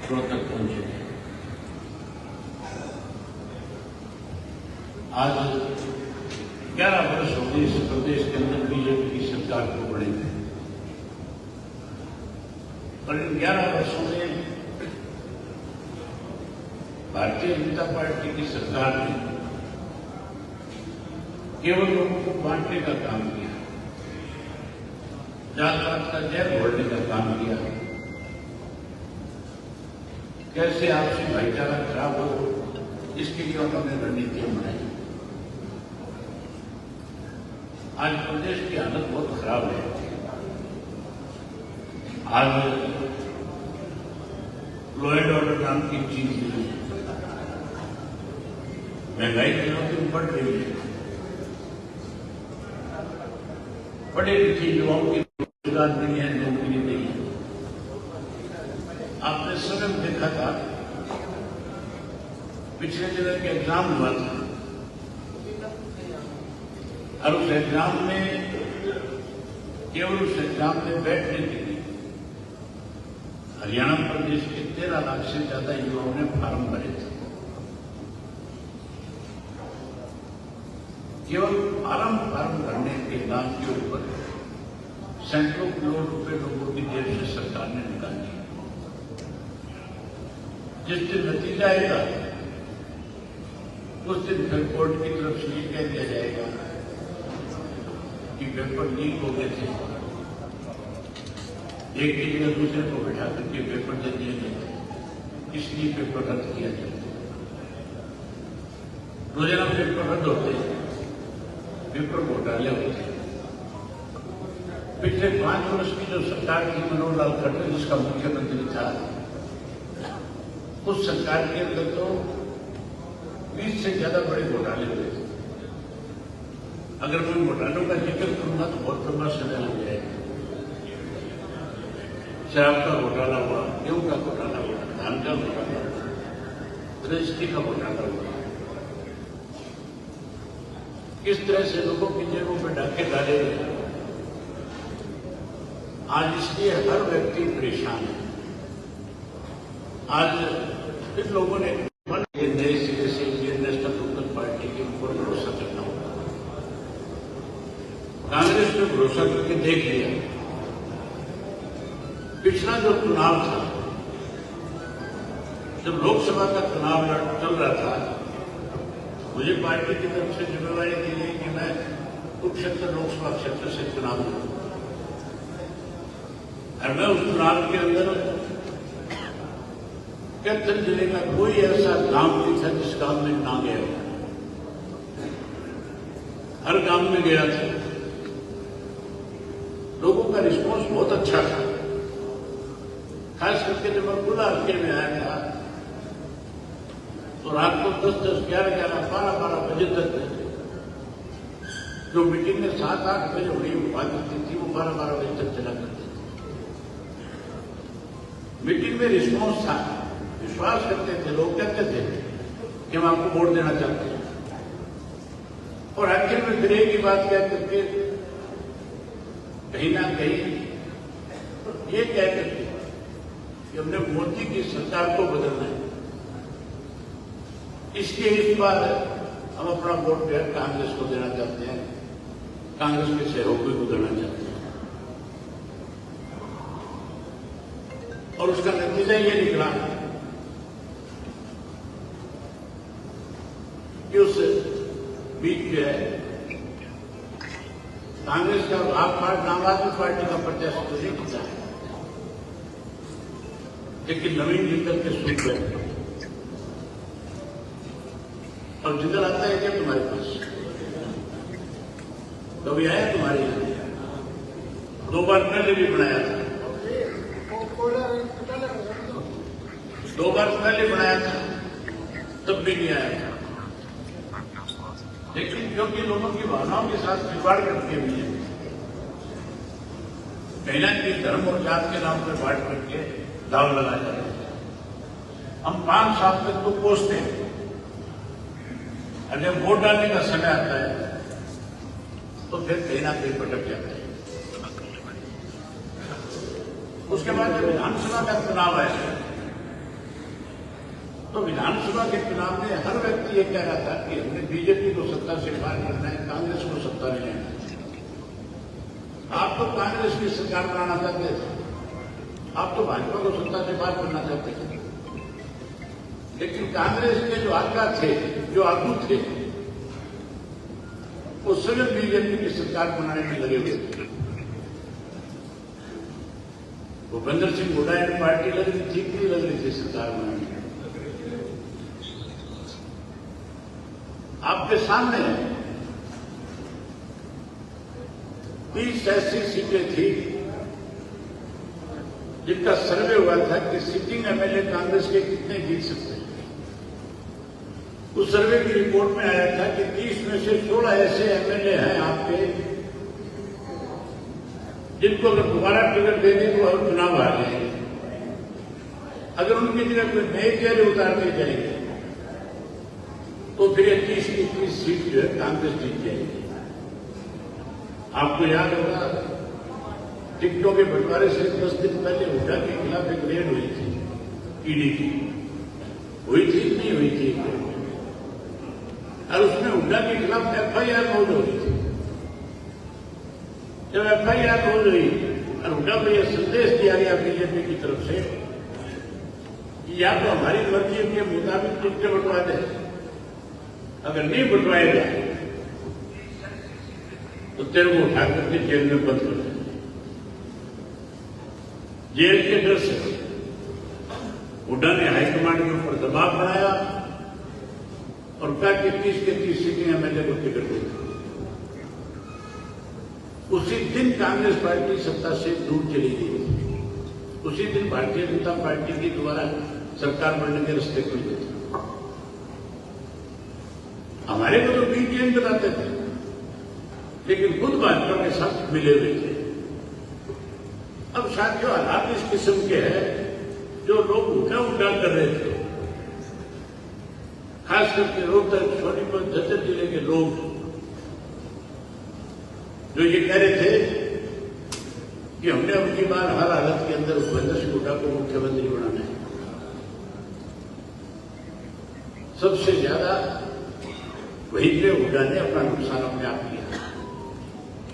रोहतक पहुंचे थे। आज 11 वर्ष हो गए इस प्रदेश के अंदर बीजेपी की सरकार को बने थे और इन 11 वर्षों में भारतीय जनता पार्टी की सरकार ने केवल लोगों को बांटने का काम किया, जात पात का जहर घोलने का काम किया, कैसे आपसी भाईचारा खराब हो इसके लिए उन्होंने रणनीतियां बनाई। आज प्रदेश की हालत बहुत खराब है। आज लॉ एंड ऑर्डर नाम की चीज नहीं है, महंगाई दिनों दिन बढ़ रही है, पढ़े लिखे युवाओं की रोजगार नहीं है, नौकरी नहीं है। आपने स्वयं देखा था पिछले दिनों के एग्जाम हुआ था और उस एग्जाम में केवल उस एग्जाम में बैठने के लिए हरियाणा प्रदेश के 13 लाख से ज्यादा युवाओं ने फार्म भरे थे। केवल फार्म भरने के नाम के ऊपर सैकड़ों करोड़ रुपए लोगों की जेब से सरकार ने निकाल दिया। जिस दिन नतीजा आएगा उस दिन फिर कोर्ट की तरफ से ये कह दिया जाएगा कि पेपर लीक हो गए थे, एक की जगह दूसरे को बैठा करके पेपर दे दिए गए, इसलिए पेपर रद्द किया जाता। रोजाना पेपर रद्द होते, पेपर घोटाले होते। पिछले 5 वर्ष की जो सरकार थी मनोहर लाल खट्टर जिसका मुख्यमंत्री था, उस सरकार के अंदर तो 20 से ज्यादा बड़े घोटाले हुए थे। अगर मैं घोटालों का जिक्र करूंगा तो बहुत लंबा समय लग जाएगा। शराब का घोटाला हुआ, गेहूं का घोटाला हुआ, धान का घोटाला हुआ, रजिस्ट्री का घोटाला हुआ। किस तरह से लोगों की जेबों में डाके डाले गए। आज इसलिए हर व्यक्ति परेशान है। आज इन लोगों ने नए सिरे से इंडियन नेशनल पीपल्स पार्टी के ऊपर भरोसा करना होगा। कांग्रेस ने भरोसा करके देख लिया। पिछला जो चुनाव था, जब लोकसभा का चुनाव चल रहा था, मुझे पार्टी की तरफ से जिम्मेवारी दी गई कि मैं कुरुक्षेत्र लोकसभा क्षेत्र से चुनाव लड़ूं और मैं उस चुनाव के अंदर कैथल जिले का कोई ऐसा गांव नहीं था जिस गांव में ना गया। हर गांव में गया था, लोगों का रिस्पॉन्स बहुत अच्छा था। खास करके जब मैं खुला हल्के में आया था तो रात को 10-10, 11-11, 12-12 बजे तक जो मीटिंग में 7-8 बजे हुई बात करती थी वो 12-12 बजे तक चला करती थी। मीटिंग में रिस्पॉन्स था, विश्वास करते थे, लोग कहते थे कि हम आपको वोट देना चाहते हैं। और आखिर में फिर एक ही बात कह करके कहीं ना कहीं ये कह करके कि हमने मोदी की सरकार को बदलना है, इसलिए इस बार हम अपना वोट कांग्रेस को देना चाहते हैं, कांग्रेस के सहयोगी को देना चाहते हैं। और उसका नतीजा ये निकला कि उस बीच जो है कांग्रेस का आम आदमी पार्टी का प्रत्याशी तो नहीं जीता है, लेकिन नवीन जिंदल के सूट बैठे और जिंदल आता है क्या तुम्हारे पास? कभी आया तुम्हारे यहाँ? 2 बार पहले भी बनाया था, 2 बार पहले बनाया था, तब भी नहीं आया था। लेकिन क्योंकि लोगों की भावनाओं के साथ खिलवाड़ करके भी है, कहीं ना कहीं धर्म और जात के नाम पर बांट करके दाव लगाया जा रहा है। हम 5 साल तक तो कोसते हैं, और जब वोट डालने का समय आता है तो फिर कहीं ना कहीं भटक जाते हैं। उसके बाद जब विधानसभा का चुनाव आया तो विधानसभा के चुनाव में हर व्यक्ति ये कह रहा था कि हमने बीजेपी को सत्ता से बाहर करना है, कांग्रेस को सत्ता में लेना है। आप तो कांग्रेस की सरकार बनाना चाहते थे, आप तो भाजपा को सत्ता से बाहर करना चाहते थे, लेकिन कांग्रेस के जो आका थे, जो आगू थे, वो स्वयं बीजेपी की सरकार बनाने में लगे हुए थे। भूपेंद्र सिंह हुड्डा की पार्टी लग रही थी, नहीं लग रही थी सरकार बनाने में। आपके सामने 20 ऐसी सीटें थी जिनका सर्वे हुआ था कि सिटिंग एमएलए कांग्रेस के कितने जीत सकते हैं। उस सर्वे की रिपोर्ट में आया था कि 30 में से 16 ऐसे एमएलए हैं आपके जिनको अगर दोबारा टिकट दे दी तो और चुनाव हार जाएंगे। अगर उनकी जगह कोई नए चेहरे उतार दिए जाएंगे तो फिर 30 की 30 सीट जो है कांग्रेस जीत जाएगी। आपको याद होगा टिकटों के बंटवारे से 10 दिन पहले हुड्डा के खिलाफ एक रेड हुई थी, ईडी की हुई थी, नहीं हुई थी, और उसमें हुड्डा के खिलाफ एफआईआर दर्ज हो रही थी। जब एफआईआर दर्ज हुई और हुड्डा को यह संदेश दिया गया बीजेपी की तरफ से कि या तो हमारी मर्जी के मुताबिक टिकटें बंटवा दे, अगर नहीं बंटवाएगा तो तेरे को उठा करके जेल में बंद कर देंगे। जेल के डर से हुड्डा ने हाईकमांड के ऊपर दबाव बनाया और कहा कि 30 के 30 सीटें एमएलए को टिकट दे। उसी दिन कांग्रेस पार्टी सत्ता से दूर चली गई। उसी दिन भारतीय जनता पार्टी के द्वारा सरकार बनने के रास्ते खुल गए थे। हमारे को तो बीजेपी बताते थे, लेकिन खुद भाजपा के साथ मिले हुए थे। अब साथियों हालात इस किस्म के हैं जो लोग उठा कर रहे थे, खास करके रोहतक, सोनीपत, झज्जर जिले के लोग जो ये कह रहे थे कि हमने उनकी बार हर हालत के अंदर भूपेंद्र सिंह हुड्डा को मुख्यमंत्री बनाना है। सबसे ज्यादा वहीं पे हुड्डा ने अपना नुकसान अपने आप किया।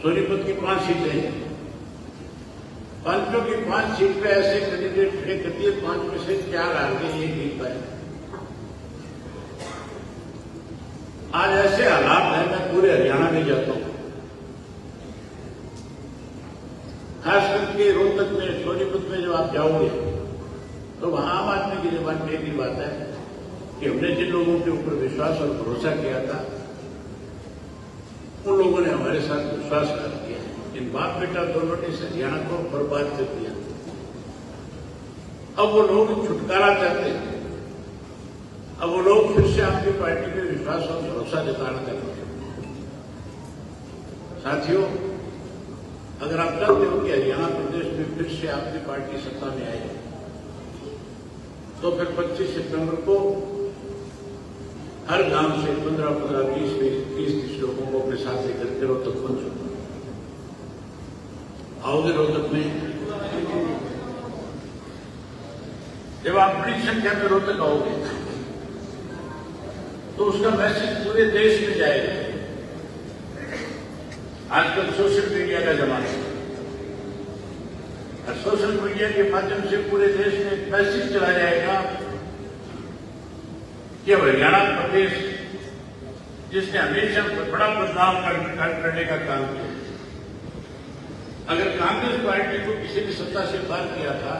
सोनीपत की 5 सीटें हैं, 5 की 5 सीट पे ऐसे कैंडिडेट खड़े कर दिए, 5 में से 4 हार गए, ये जीत पाए। आज ऐसे हालात हैं, मैं पूरे हरियाणा में जाता हूं, खास करके रोहतक में, सोनीपत में जब आप जाओगे तो वहां आम आदमी की जबान में एक ही बात है कि हमने जिन लोगों के ऊपर विश्वास और भरोसा किया था उन लोगों ने हमारे साथ विश्वासघात किया। इन बाप बेटा दोनों ने इस हरियाणा को बर्बाद कर दिया। अब वो लोग छुटकारा चाहते हैं, अब वो लोग फिर से आपकी पार्टी पे विश्वास और भरोसा जताना चाहते हैं। साथियों, अगर आप चाहते हो कि हरियाणा प्रदेश में फिर से आपकी पार्टी सत्ता में आए तो फिर 25 सितंबर को हर गांव से 15-15, 20-30 लोगों को अपने साथ लेकर के रोहतक पहुंचो। आओगे रोहतक में? जब आप बड़ी संख्या में रोहतक आओगे तो उसका मैसेज पूरे देश में जाएगा। आजकल सोशल मीडिया का जमाना है और सोशल मीडिया के माध्यम से पूरे देश में एक मैसेज चला जाएगा कि अब हरियाणा प्रदेश जिसने हमेशा बड़ा बदलाव करने का काम किया, अगर कांग्रेस पार्टी को किसी ने सत्ता से बाहर किया था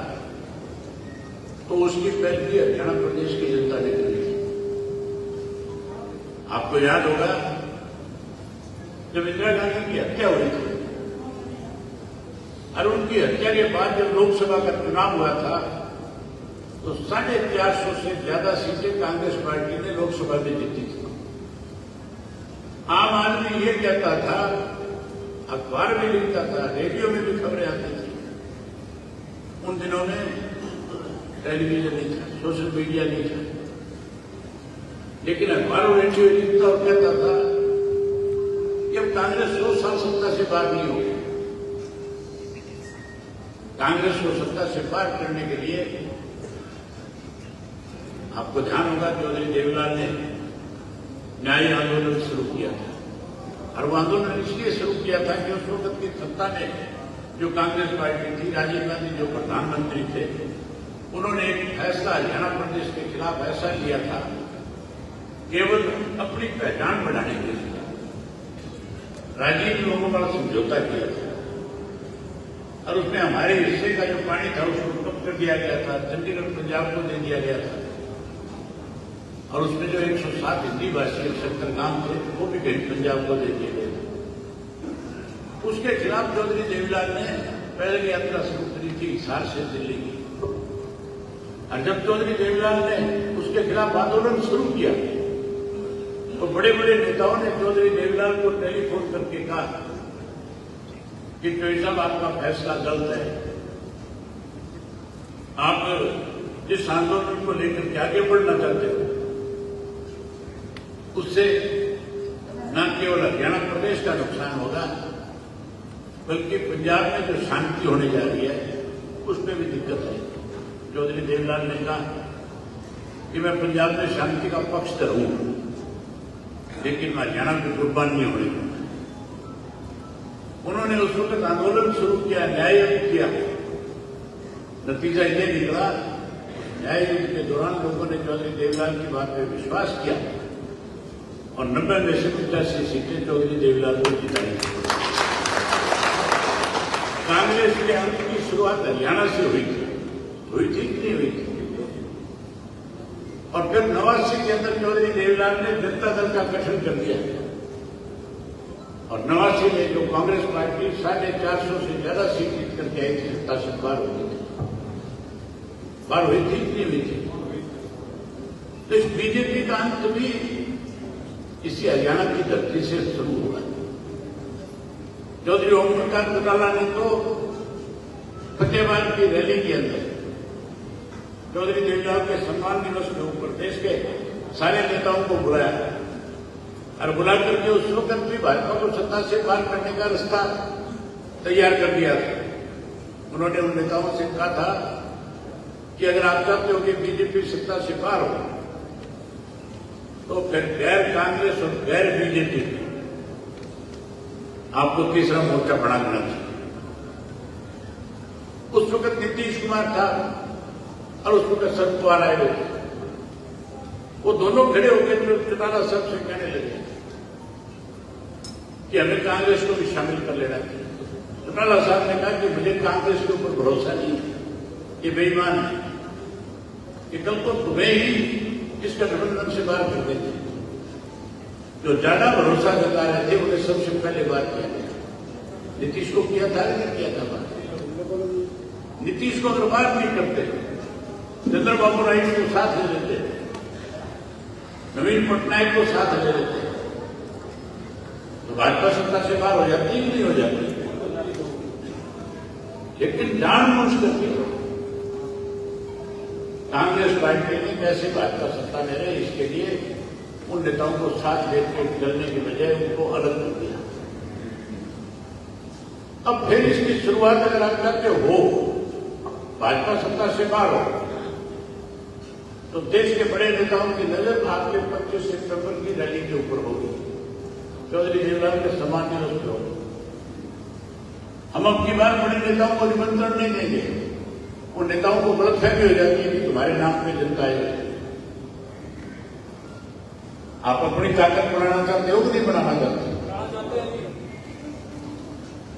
तो उसकी पैरवी हरियाणा प्रदेश की जनता ने करी। आपको याद होगा जब इंदिरा गांधी की हत्या हुई थी और उनकी हत्या के बाद जब लोकसभा का चुनाव हुआ था तो 450 से ज्यादा सीटें कांग्रेस पार्टी ने लोकसभा में जीती थी। आम आदमी ये कहता था, अखबार में लिखता था, रेडियो में भी खबरें आती थी। उन दिनों में टेलीविजन नहीं था, सोशल मीडिया नहीं था, लेकिन अखबारों में रेडियो लिखता और कहता था कि अब कांग्रेस 100 साल सत्ता से बाहर नहीं होगी। कांग्रेस को सत्ता से बाहर करने के लिए आपको ध्यान होगा चौधरी देवीलाल ने न्याय आंदोलन शुरू किया था, और वो आंदोलन इसलिए शुरू किया था कि उस वक्त की सत्ता ने, जो कांग्रेस पार्टी थी, राजीव गांधी जो प्रधानमंत्री थे, उन्होंने एक फैसला हरियाणा प्रदेश के खिलाफ ऐसा लिया था केवल अपनी पहचान बढ़ाने के लिए। राजीव लोगों का समझौता किया था और उसमें हमारे हिस्से का जो पानी था उसको कम कर दिया गया था, चंडीगढ़ पंजाब को दे दिया गया था, और उसमें जो 107 हिंदी भाषी अक्षर गांव थे वो भी कहीं पंजाब को दे दिए गए थे। उसके खिलाफ चौधरी देवीलाल ने पैदल यात्रा शुरू करी थी हिसार से दिल्ली की, और जब चौधरी देवीलाल ने उसके खिलाफ आंदोलन शुरू किया तो बड़े बड़े नेताओं ने चौधरी देवीलाल को टेलीफोन करके कहा कि चौधरी साहब आपका फैसला गलत है, आप जिस आंदोलन को लेकर के आगे बढ़ना चाहते हो उससे न केवल हरियाणा प्रदेश का नुकसान होगा बल्कि पंजाब में जो शांति होने जा रही है उसमें भी दिक्कत है। चौधरी देवीलाल ने कहा कि मैं पंजाब में शांति का पक्ष हूं, लेकिन मैं हरियाणा की कुर्बान नहीं होने दूंगा। उन्होंने उस वक्त आंदोलन शुरू किया, न्याय युद्ध किया। नतीजा ये निकला, न्याय युद्ध के दौरान लोगों ने चौधरी देवीलाल की बात पर विश्वास किया और 90 में से 85 सीटें चौधरी देवीलाल को जिताई। कांग्रेस के अंत की शुरुआत हरियाणा से हुई थी कि नहीं हुई थी, और फिर 89 के अंदर चौधरी देवीलाल ने जनता दल का गठन कर दिया, और 89 में जो कांग्रेस पार्टी 450 से ज्यादा सीट जीत करके आई थी, सत्ता से बाहर हुई थी कि नहीं हुई थी। तो इस बीजेपी का अंत भी इसी हरियाणा की धरती से शुरू हुआ। चौधरी ओम प्रकाश चौटाला ने तो फतेहाबाद की रैली के अंदर चौधरी देवीलाल के सम्मान दिवस के ऊपर देश के सारे नेताओं को बुलाया, और बुला करके उस वक्त भी भाजपा को सत्ता से बाहर करने का रास्ता तैयार कर दिया था। उन्होंने उन नेताओं से कहा था कि अगर आप चाहते हो कि बीजेपी सत्ता से बाहर हो तो फिर गैर कांग्रेस और गैर बीजेपी आपको तीसरा मोर्चा बना देना चाहिए। उस वक्त नीतीश कुमार था और उस वक्त शरद पवार आए हुए थे। वो दोनों खड़े होकर चौटाला साहब से कहने लगे कि हमें कांग्रेस को भी शामिल कर लेना चाहिए। चौटाला साहब ने कहा कि मुझे कांग्रेस के ऊपर भरोसा नहीं है, ये बेईमान है, कि कल को तुम्हें ही इस गठबंधन से बाहर कर देंगे। जो ज्यादा भरोसा जता रहे थे उन्हें सबसे पहले बात किया गया। नीतीश को किया था नहीं किया था बात। नीतीश को अगर बात नहीं करते, चंद्रबाबू नायडू को साथ ले लेते, नवीन पटनायक को साथ ले लेते, तो भाजपा सत्ता से बाहर हो जाती कि नहीं हो जाती। लेकिन जानबूझ करके कांग्रेस पार्टी ने कैसे भाजपा सत्ता में रहे, इसके लिए उन नेताओं को साथ लेकर चलने के बजाय उनको अलग कर दिया। अब फिर इसकी शुरुआत अगर आप चाहते हो भाजपा सत्ता से बाहर हो तो देश के बड़े नेताओं की नजर आपके 25 सितंबर की रैली के ऊपर होगी, चौधरी देवीलाल के सम्मान दिवस पर होगी। हम अब की बार बड़े नेताओं को निमंत्रण नहीं देंगे। उन नेताओं को गलतफहमी हो जाती है कि तुम्हारे नाम पे जनता है। आप अपनी ताकत बढ़ाना चाहते हो कि नहीं बढ़ाना चाहते?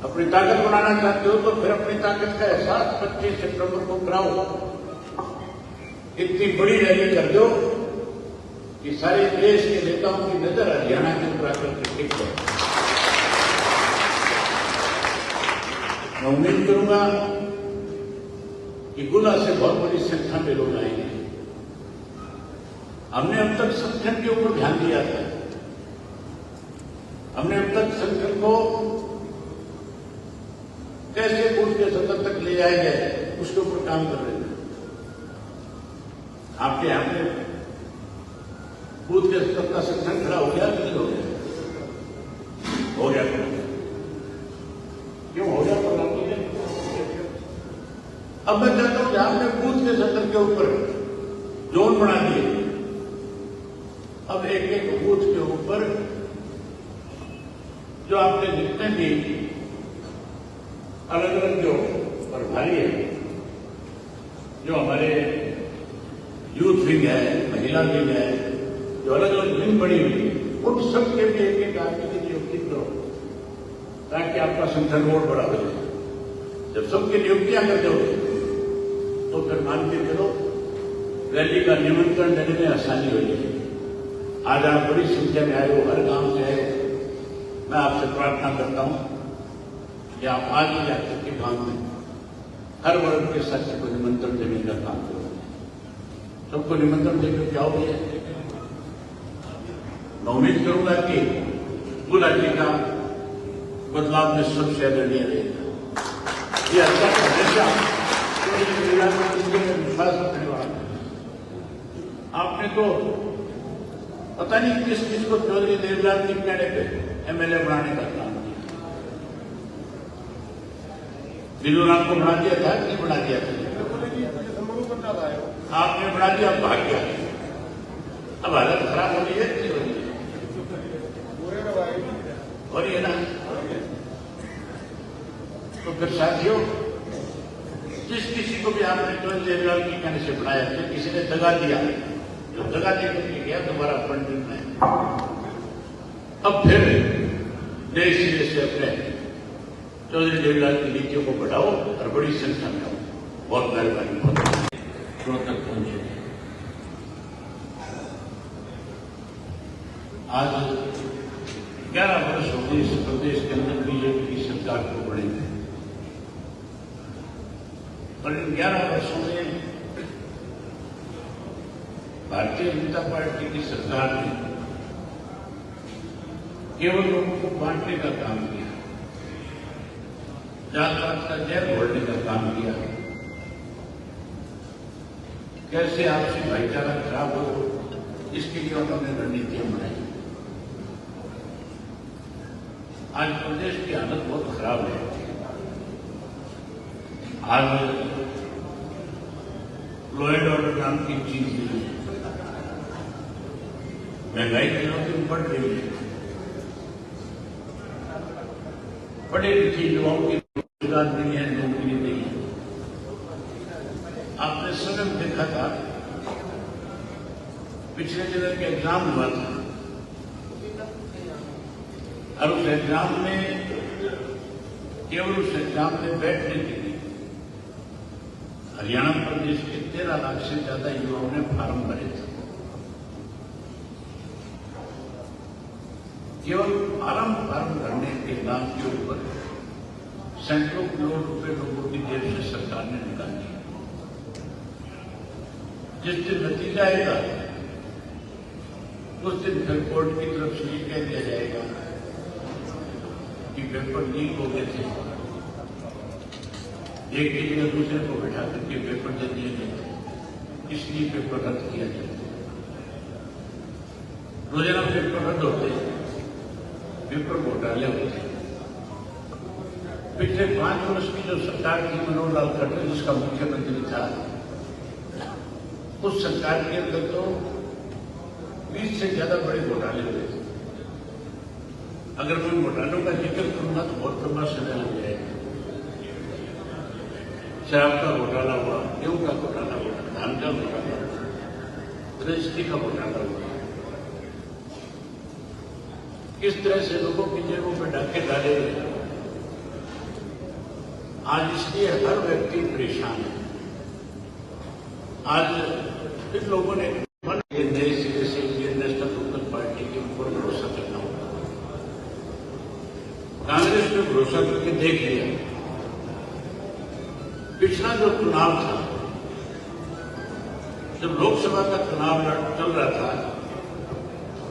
अपनी ताकत बढ़ाना चाहते हो तो फिर अपनी ताकत का एहसास 25 सितंबर को कराओ। इतनी बड़ी रैली कर दो कि सारे देश के नेताओं की नजर हरियाणा के ऊपर आकर के टिक जाए। मैं उम्मीद करूंगा कि गुना से बहुत बड़ी संख्या में लोग आएंगे। हमने अब तक संगठन के ऊपर ध्यान दिया था, हमने अब तक संगठन को कैसे बूथ के सदन तक ले जाया जाए उसके ऊपर काम कर रहे थे। आपके यहां पे बूथ के स्तर का संगठन खड़ा हो गया कि नहीं हो गया? हो गया। क्यों हो गया? अब मैं चाहता हूं कि आपने बूथ के स्तर के ऊपर जोन बना दिए, अब एक एक बूथ के ऊपर जो आपने जितने भी अलग अलग जो प्रभारी है, जो हमारे यूथ विंग है, महिला विंग है, जो अलग अलग विंग बनी हुई है, उन सबके भी एक एक आदमी की नियुक्ति करो ताकि आपका संगठन और बड़ा हो जाए। जब सबकी नियुक्तियां कर दोगे तो फिर मान के चलो रैली का निमंत्रण देने में आसानी हो जाएगी। आज आप बड़ी संख्या में आए हो, हर गांव से आए हो। मैं आपसे प्रार्थना करता हूं कि आप आज ही जाकर के गांव में हर वर्ग के सदस्य को निमंत्रण देने का काम करो। सबको निमंत्रण देकर जाओगे। मैं उम्मीद करूंगा कि गुलाटी का बदलाव में सबसे अग्रणी रहेगा। ये अच्छा हमेशा विश्वास रखने वाला। आपने तो पता नहीं किस चीज को चौधरी देवलाल के कहने पे एमएलए बनाने का काम किया। दिलूराम को बना दिया था कि बना दिया था? आपने बना दिया, भाग गया। अब हालत खराब हो रही है, नहीं हो रही है? हो रही है ना? तो फिर साथियों, जिस किसी को भी आपने चौधरी देवलाल की कहने से बनाया था, किसी ने दगा दिया, जो दगा देकर के गया दोबारा पंडित में, अब फिर नए सिरे से अपने चौधरी देवलाल की नीतियों को बढ़ाओ और बड़ी संख्या में आओ। बहुत मेहरबानी। तक पहुंचे आज 11 वर्ष हो गए इस प्रदेश के अंदर बीजेपी की सरकार को बने और इन 11 वर्षों में भारतीय जनता पार्टी की सरकार ने केवल लोगों को बांटने का काम किया, जात पात का जहर घोलने का काम किया। कैसे आपसी भाईचारा खराब हो, इसके लिए उन्होंने रणनीतियां बनाई। आज प्रदेश की हालत बहुत खराब है। आज लॉ एंड ऑर्डर नाम की चीज नहीं है। महंगाई दिनों दिन बढ़ रही है। पढ़े लिखे युवाओं की रोजगार नहीं है, नौकरी नहीं है। आपने स्वयं देखा था, पिछले दिनों के एग्जाम हुआ था और उस एग्जाम में केवल उस एग्जाम में बैठने के लिए हरियाणा प्रदेश के 13 लाख से ज्यादा युवाओं ने फार्म भरे थे। केवल फार्म भरने के नाम के ऊपर सैकड़ों करोड़ रुपए लोगों की जेब से सरकार ने निकाल दिया। जिस दिन नतीजा आएगा उस दिन फिर कोर्ट की तरफ से ये कह दिया जाएगा कि पेपर लीक हो गए थे, एक की जगह दूसरे को बैठा करके पेपर दे दिए गए थे, इसलिए पेपर रद्द किया जाए। रोजाना पेपर रद्द होते, पेपर घोटाले होते। पिछले 5 वर्ष की जो सरकार थी मनोहर लाल खट्टर जिसका मुख्यमंत्री था, उस सरकार के अंदर तो 20 से ज्यादा बड़े घोटाले हुए थे। अगर मैं घोटालों का जिक्र करूंगा तो बहुत लंबा समय लग जाएगा। शराब का घोटाला हुआ, गेहूं का घोटाला हुआ, धान का घोटाला हुआ, रजिस्ट्री का घोटाला हुआ। किस तरह से लोगों की जेबों में डाके डाले गए। आज इसलिए हर व्यक्ति परेशान है। आज इन लोगों ने नए सिरे से इंडियन नेशनल पीपल्स पार्टी के ऊपर भरोसा करना होगा। कांग्रेस ने भरोसा करके देख लिया। पिछला जो चुनाव था, जब लोकसभा का चुनाव चल रहा था,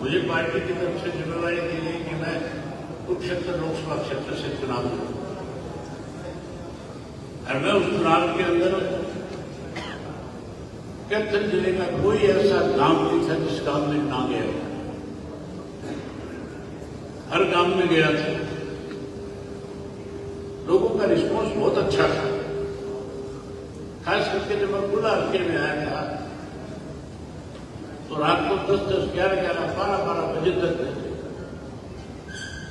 मुझे पार्टी की तरफ से जिम्मेवारी दी गई कि मैं कुरुक्षेत्र लोकसभा क्षेत्र से चुनाव लड़ूं। और मैं उस चुनाव के अंदर कैथल जिले का कोई ऐसा गांव नहीं था जिस गांव में ना गया। हर गांव में गया था। लोगों का रिस्पांस बहुत अच्छा था। खास करके जब मैं खुला हल्के में आया था तो रात को 10-10, 11-11, 12-12 बजे तक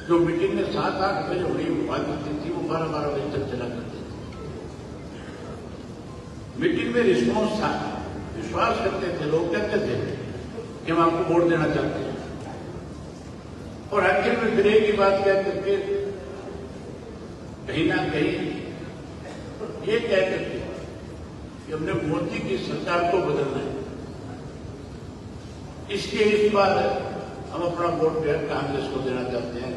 जो मीटिंग में 7-8 बजे हुई बात होती थी वो 12-12 बजे तक चला करती थी। मीटिंग में रिस्पॉन्स था, विश्वास करते थे, लोग कहते थे कि हम आपको वोट देना चाहते हैं। और आखिर में फिर एक ही बात कह करके कहीं ना कहीं ये कह करके कि हमने मोदी की सरकार को बदलना है, इसलिए इस बार हम अपना वोट कांग्रेस को देना चाहते हैं,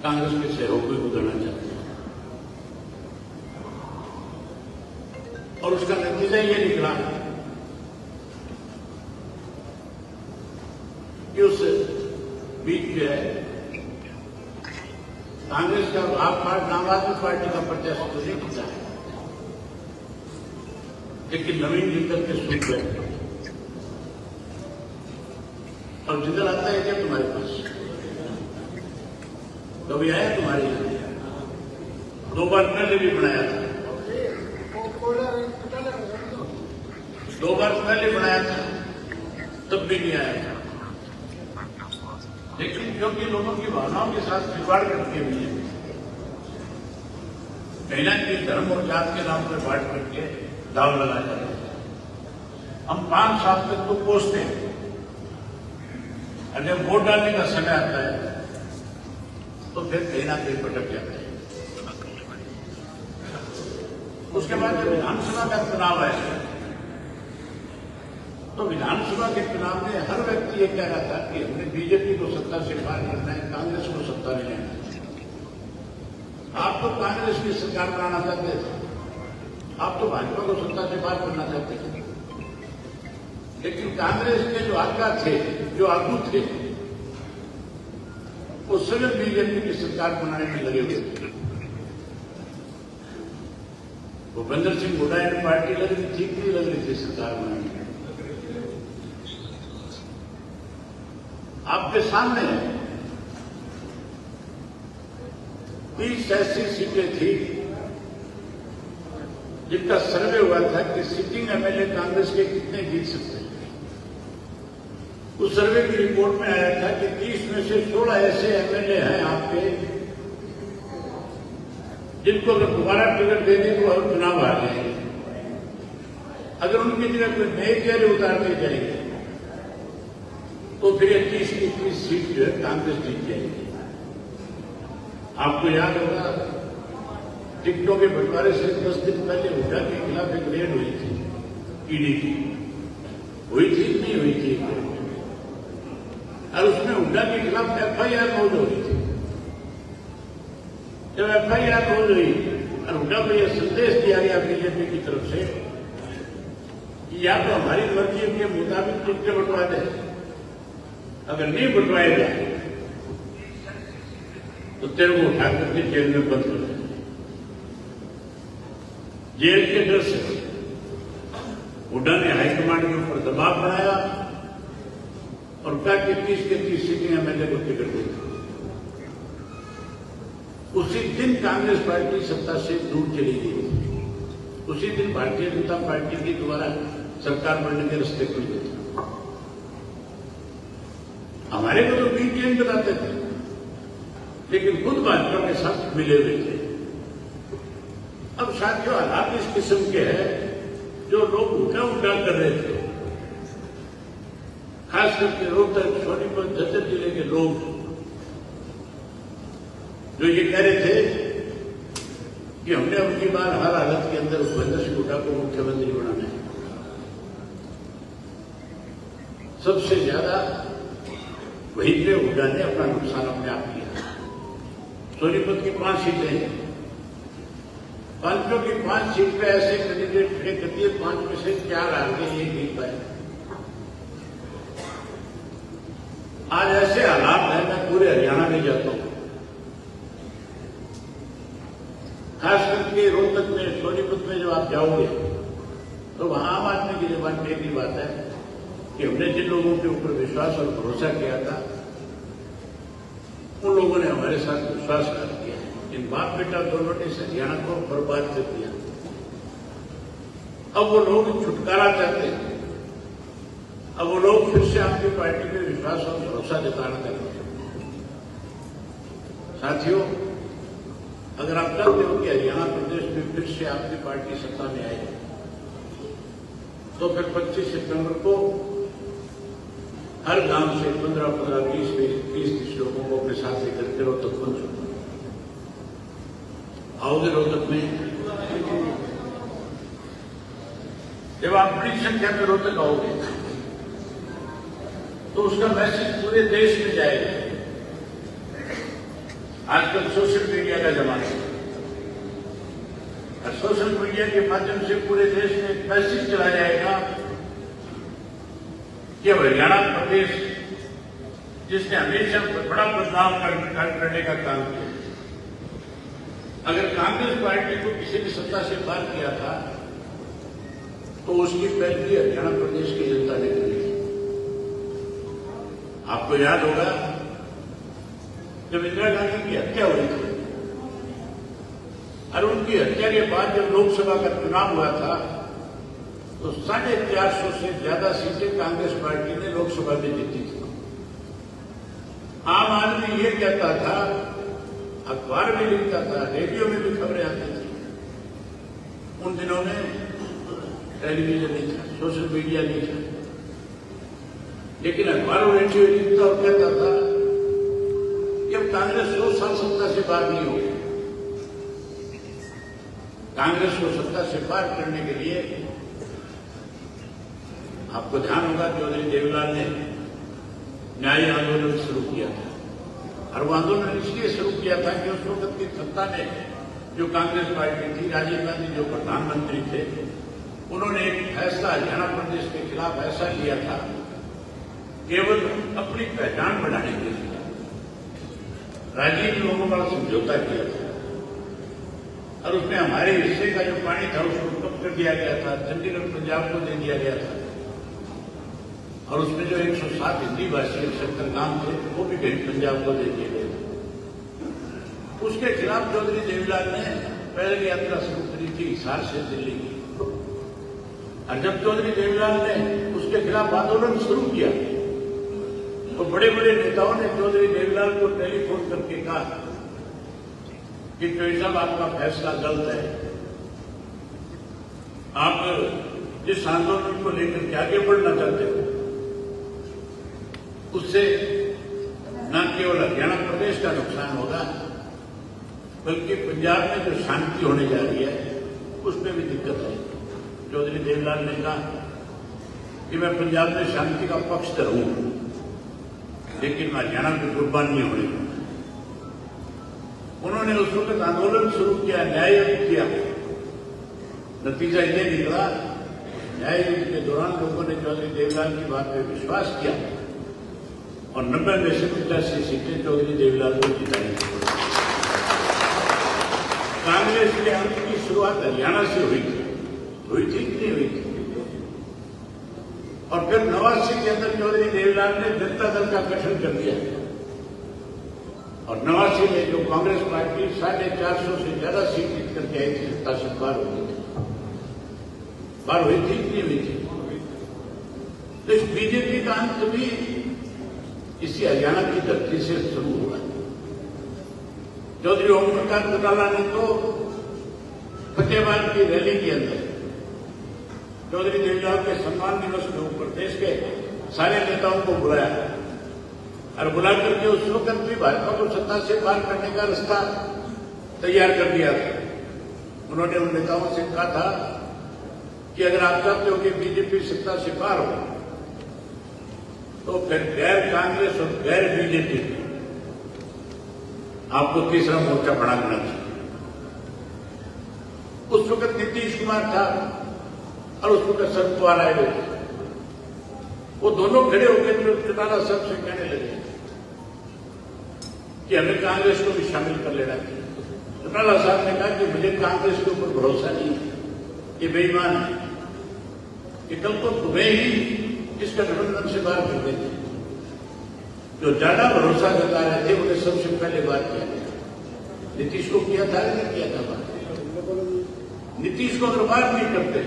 कांग्रेस के सहयोगी को देना चाहते हैं। और उसका नतीजा ये निकला कि उस बीच जो है कांग्रेस का आम आदमी पार्टी का प्रत्याशी तो नहीं जीता है, लेकिन नवीन जिंदल के सूट गए। और जिंदल आता है क्या तुम्हारे पास? कभी आया तुम्हारे यहाँ? 2 बार पहले भी बनाया था, 2 बार पहले बनाया था, तब भी नहीं आया था। लेकिन क्योंकि लोगों की भावनाओं के साथ खिलवाड़ करके भी है, कहीं ना कहीं धर्म और जात के नाम पर बांट करके दाव लगाया जाता है। हम 5 साल तक तो कोसते हैं, और जब वोट डालने का समय आता है तो फिर कहीं ना कहीं भटक जाता है। उसके बाद जब विधानसभा का चुनाव आया तो विधानसभा के चुनाव में हर व्यक्ति ये कह रहा था कि हमने बीजेपी को सत्ता से पार करना है, कांग्रेस को सत्ता में लेना है। आप तो कांग्रेस की सरकार बनाना चाहते थे, आप तो भाजपा को सत्ता से पार करना चाहते थे, लेकिन कांग्रेस के जो आका थे, जो आगू थे, वो सभी बीजेपी की सरकार बनाने में लगे हुए थे। भूपेंद्र सिंह हुड्डा ने पार्टी लग रही ठीक नहीं लग रही थी सरकार बनाने में। आपके सामने 30 ऐसी सीटें थी जिनका सर्वे हुआ था कि सिटिंग एमएलए कांग्रेस के कितने जीत सकते हैं। उस सर्वे की रिपोर्ट में आया था कि 30 में से 16 ऐसे एमएलए हैं आपके जिनको अगर दोबारा टिकट दे दी तो और चुनाव हार जाएंगे। अगर उनकी जगह कोई नए चेहरे उतार दिए जाएंगे तो फिर 30 की 30 सीट जो है कांग्रेस जीत जाएगी। आपको याद होगा टिकटों के बंटवारे से 10 दिन पहले हुड्डा के खिलाफ एक रेड हुई थी, ईडी की हुई थी नहीं हुई थी, और उसमें हुड्डा के खिलाफ एफआईआर दर्ज हो रही थी। जब एफआईआर दर्ज हुई और हुड्डा को यह संदेश दिया गया बीजेपी की तरफ से कि या तो हमारी मर्जी के मुताबिक टिकटें बंटवा दे, अगर नहीं बंटवाएगा तो तेरे को उठा करके जेल में बंद कर देंगे। जेल के डर से हुड्डा ने हाईकमांड के ऊपर दबाव बनाया और कहा कि 30 के 30 सीटें एमएलए को टिकट देंगे। उसी दिन कांग्रेस पार्टी सत्ता से दूर चली गई। उसी दिन भारतीय जनता पार्टी के द्वारा सरकार बनने के रास्ते खुल गए। हमारे को तो बीजेपी बताते थे, लेकिन खुद भाजपा के साथ मिले हुए थे। अब साथियों हालात इस किस्म के हैं जो लोग उठा कर रहे थे, खास करके रोहतक, सोनीपत, झज्जर जिले के लोग जो ये कह रहे थे कि हमने अपनी बार हर हालत के अंदर भूपेंद्र सिंह हुड्डा को मुख्यमंत्री बनाना है। सबसे ज्यादा वहीं पे हुड्डा ने अपना नुकसान अपने आप किया। सोनीपत की 5 सीटें हैं, 5 की 5 सीट पे ऐसे कैंडिडेट खड़े कर दिए, 5 में से 4 आगे ये जीत पाए। आज ऐसे हालात हैं, मैं पूरे हरियाणा में जाता हूं, खास करके रोहतक में, सोनीपत में जब आप जाओगे तो वहां आम आदमी की जबान में एक ही बात है कि हमने जिन लोगों के ऊपर विश्वास और भरोसा किया था उन लोगों ने हमारे साथ विश्वासघात किया। इन बाप बेटा दोनों ने हरियाणा को बर्बाद कर दिया। अब वो लोग छुटकारा चाहते हैं। अब वो लोग फिर से आपकी पार्टी पे विश्वास और भरोसा जताना चाहते हैं। साथियों, अगर आप चाहते हो कि हरियाणा प्रदेश में फिर से आपकी पार्टी सत्ता में आए, तो फिर 25 सितंबर को हर गांव से 15-15, 20-30 लोगों को अपने साथ लेकर के रोहतक पहुंचो। आओगे रोहतक में? जब आप बड़ी संख्या में रोहतक आओगे तो उसका मैसेज पूरे देश में जाएगा। आजकल सोशल मीडिया का जमाना है और सोशल मीडिया के माध्यम से पूरे देश में एक मैसेज चला जाएगा कि अब हरियाणा प्रदेश, जिसने हमेशा बड़ा बदलाव करने का काम किया, अगर कांग्रेस पार्टी को किसी ने सत्ता से पार किया था तो उसकी पैरवी हरियाणा प्रदेश की जनता ने करी। आपको याद होगा जब इंदिरा गांधी की हत्या हुई थी और उनकी हत्या के बाद जब लोकसभा का चुनाव हुआ था तो 450 से ज्यादा सीटें कांग्रेस पार्टी ने लोकसभा में जीती थी। आम आदमी ये कहता था, अखबार में लिखता था, रेडियो में भी खबरें आती थी। उन दिनों में टेलीविजन नहीं था, सोशल मीडिया नहीं था, लेकिन अखबारों रेडियो लिखता और कहता था कि अब कांग्रेस 100 साल सत्ता से बाहर नहीं होगी। कांग्रेस को सत्ता से पार करने के लिए आपको ध्यान होगा चौधरी देवीलाल ने न्याय आंदोलन शुरू किया था और वो आंदोलन इसलिए शुरू किया था कि उस वक्त की सत्ता ने, जो कांग्रेस पार्टी थी, राजीव गांधी जो प्रधानमंत्री थे, उन्होंने एक फैसला हरियाणा प्रदेश के खिलाफ ऐसा लिया था केवल अपनी पहचान बढ़ाने के लिए। राजीव ने लोगों का समझौता किया था और उसमें हमारे हिस्से का जो पानी था उसको कम कर दिया गया था, चंडीगढ़ पंजाब को दे दिया गया था और उसमें जो 107 हिंदी भाषी 70 गांव थे वो भी कहीं पंजाब को दे दिए गए थे। उसके खिलाफ चौधरी देवीलाल ने पहले यात्रा शुरू करी थी हिसार से दिल्ली की, और जब चौधरी देवीलाल ने उसके खिलाफ आंदोलन शुरू किया तो बड़े बड़े नेताओं ने चौधरी देवीलाल को टेलीफोन करके कहा कि चौधरी साहब, आपका फैसला गलत है। आप जिस आंदोलन को लेकर के आगे बढ़ना चाहते हो उससे न केवल हरियाणा प्रदेश का नुकसान होगा बल्कि पंजाब में जो शांति होने जा रही है उसमें भी दिक्कत है। चौधरी देवीलाल ने कहा कि मैं पंजाब में शांति का पक्ष रहूं लेकिन मैं हरियाणा की कुर्बान नहीं होने दूंगा। उन्होंने उस वक्त आंदोलन शुरू किया, न्याय युद्ध किया। नतीजा ये निकला, न्याय युद्ध के दौरान लोगों ने चौधरी देवीलाल की बात पर विश्वास किया और 90 में से 85 सीटें चौधरी देवीलाल को जिताई। कांग्रेस के अंत की शुरुआत हरियाणा से हुई थी कि नहीं हुई थी? और फिर 89 के अंदर चौधरी देवीलाल ने जनता दल का गठन कर दिया और 89 में जो कांग्रेस पार्टी 450 से ज्यादा सीट जीत करके आई थी, सत्ता से बाहर हुई थी कि नहीं हुई थी? तो इस बीजेपी का अंत भी इसी हरियाणा की धरती से शुरू हुआ। चौधरी ओम प्रकाश चौटाला ने तो फतेहाबाद की रैली के अंदर चौधरी देवीलाल के सम्मान दिवस के ऊपर देश के सारे नेताओं को बुलाया और बुला करके उस वक्त भी भाजपा को सत्ता से पार करने का रास्ता तैयार कर दिया था। उन्होंने उन नेताओं से कहा था कि अगर आप चाहते हो कि बीजेपी सत्ता से पार हो तो फिर गैर कांग्रेस और गैर बीजेपी आपको तीसरा मोर्चा बना देना चाहिए। उस वक्त नीतीश कुमार था और उस वक्त शरद पवार आए हुए थे। वो दोनों खड़े होकर चौटाला साहब से कहने लगे कि हमें कांग्रेस को भी शामिल कर लेना चाहिए। चौटाला साहब ने कहा कि मुझे कांग्रेस के ऊपर भरोसा नहीं है, ये बेईमान है, कि कल को तुम्हें ही इस गठबंधन से बाहर कर देते। जो ज्यादा भरोसा जता रहे थे उन्हें सबसे पहले बात किया गया। नीतीश को किया था नहीं किया था बात? नीतीश को अगर बात नहीं करते,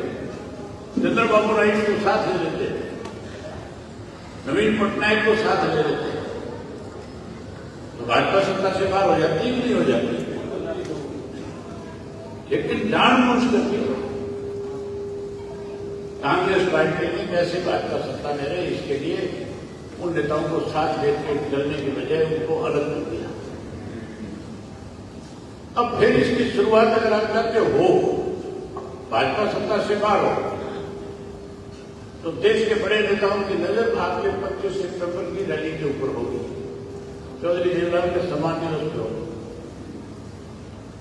चंद्रबाबू नायडू को साथ ले लेते नवीन पटनायक को साथ ले लेते हैं तो भाजपा सत्ता से बाहर हो जाती है कि नहीं हो जाती? लेकिन जानबूझ करके कांग्रेस पार्टी ने कैसे भाजपा सत्ता में रहे इसके लिए उन नेताओं को साथ लेकर चलने की बजाय उनको अलग कर दिया। अब फिर इसकी शुरुआत अगर आप करते हो भाजपा सत्ता से बाहर हो तो देश के बड़े नेताओं की नजर आपके 25 सितंबर की रैली के ऊपर होगी, चौधरी देवलाल के सम्मान दिवस पर होगी।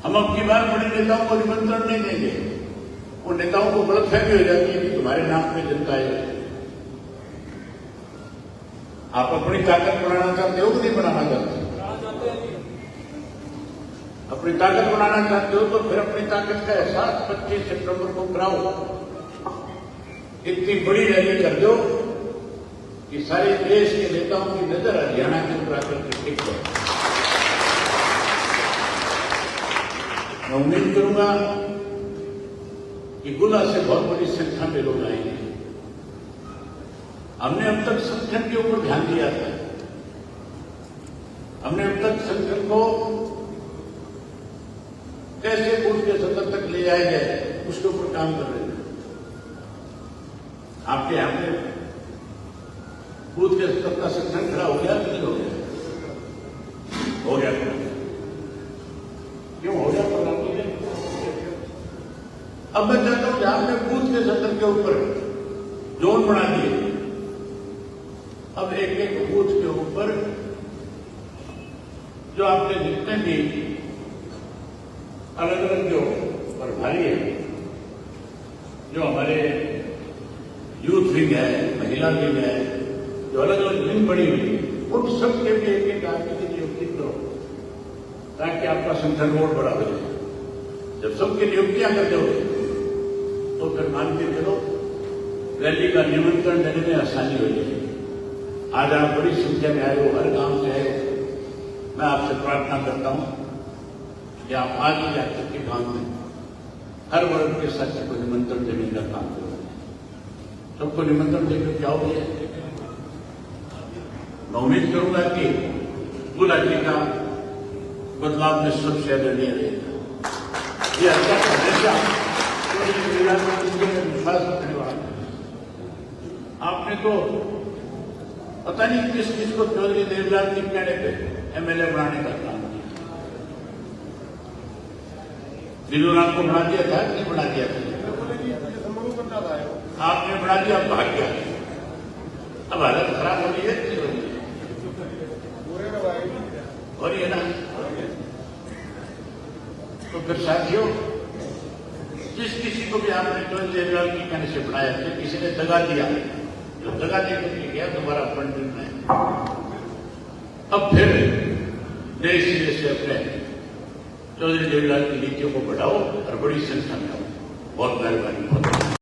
हम अब की बार बड़े नेताओं को निमंत्रण नहीं देंगे। उन नेताओं को गलतफहमी हो जाती है कि तुम्हारे नाम पे जनता है। आप अपनी ताकत बढ़ाना चाहते हो कि नहीं बढ़ाना चाहते? अपनी ताकत बढ़ाना चाहते हो तो फिर अपनी ताकत का एहसास 25 सितंबर को कराओ। इतनी बड़ी रैली कर दो कि सारे देश के नेताओं की नजर हरियाणा के ऊपर आकर के टिक जाए। मैं उम्मीद करूंगा कि गुना से बहुत बड़ी संख्या में लोग आएंगे। हमने अब तक संगठन के ऊपर ध्यान दिया था, हमने अब तक संगठन को कैसे बूथ के सदन तक ले जाया जाए उसके ऊपर काम कर रहे थे। आपके यहां पे बूथ के स्तर का संगठन खड़ा हो गया कि नहीं हो गया? हो गया। क्यों हो गया? अब मैं चाहता हूं कि आपने बूथ के सदन के ऊपर जोन बना दिए। अब एक एक बूथ के ऊपर जो आपने जितने भी अलग अलग जो प्रभारी है, जो हमारे यूथ विंग है, महिला विंग है, जो अलग अलग विंग बनी हुई, उन सबके भी एक एक आदमी की नियुक्ति करो ताकि आपका संगठन और बड़ा हो जाए। जब सबकी नियुक्तियां कर दोगे तो फिर मान के चलो रैली का निमंत्रण देने में आसानी हो जाएगी। आज आप बड़ी संख्या में आए हो, हर गांव से आए हो। मैं आपसे प्रार्थना करता हूं कि आप आज ही जाकर के गांव में हर वर्ग के सदस्य को निमंत्रण देने का काम करो। सबको निमंत्रण देकर जाओगे। मैं उम्मीद करूंगा कि गुलाटी का बदलाव में सबसे अग्रणी रहेगा। ये अच्छा हमेशा विश्वास रखने वाला। आपने तो पता नहीं किस चीज को चौधरी देवलाल के कहने पे एमएलए बनाने का काम किया। दिलूराम को बना दिया था कि नहीं बना दिया था? आपने बना दिया, भाग गया। अब हालत खराब हो रही है कि हो रही है ना? तो फिर साथियों, जिस किसी को भी आपने चौधरी देवलाल की कहने से बनाया, फिर किसी ने दगा दिया, जो दगा देकर के गया दोबारा पंडित में, अब फिर नए सिरे से अपने चौधरी देवलाल की नीतियों को बढ़ाओ और बड़ी संख्या में आओ। बहुत मेहरबानी।